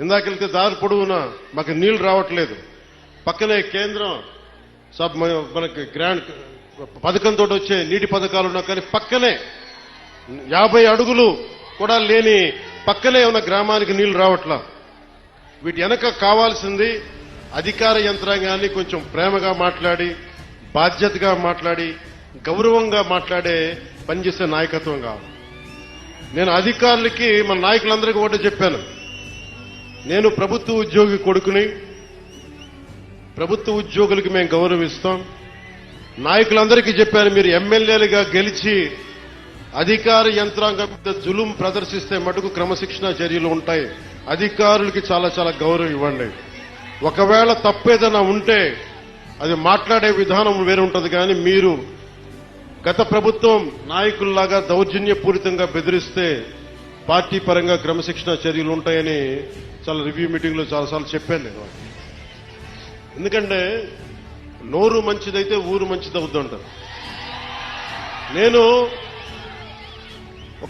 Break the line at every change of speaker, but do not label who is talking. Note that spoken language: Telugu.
ఇందాకెళ్తే దారి పొడవునా మాకు నీళ్లు రావట్లేదు. పక్కనే కేంద్రం మనకి గ్రాండ్ పథకంతో వచ్చే నీటి పథకాలు ఉన్నా కానీ పక్కనే 50 అడుగులు కూడా లేని పక్కనే ఉన్న గ్రామానికి నీళ్లు రావట్లా. వీటి వెనక కావాల్సింది అధికార యంత్రాంగాన్ని కొంచెం ప్రేమగా మాట్లాడి, బాధ్యతగా మాట్లాడి, గౌరవంగా మాట్లాడే పనిచేసే నాయకత్వం కావాలి. నేను అధికారులకి మన నాయకులందరికీ ఒకటే చెప్పాను. నేను ప్రభుత్వ ఉద్యోగి కొడుకుని, ప్రభుత్వ ఉద్యోగులకి మేము గౌరవిస్తాం. నాయకులందరికీ చెప్పాను, మీరు ఎమ్మెల్యేలుగా గెలిచి అధికార యంత్రాంగం మీద జులుం ప్రదర్శిస్తే మటుకు క్రమశిక్షణ చర్యలు ఉంటాయి. అధికారులకి చాలా చాలా గౌరవం ఇవ్వండి. ఒకవేళ తప్పేదైనా ఉంటే అది మాట్లాడే విధానం వేరే ఉంటుంది. కానీ మీరు గత ప్రభుత్వం నాయకుల్లాగా దౌర్జన్యపూరితంగా బెదిరిస్తే పార్టీ పరంగా క్రమశిక్షణ చర్యలు ఉంటాయని చాలా రివ్యూ మీటింగ్ లో చాలాసార్లు చెప్పాను నేను. ఎందుకంటే నోరు మంచిదైతే ఊరు మంచిదవుద్దంటారు. నేను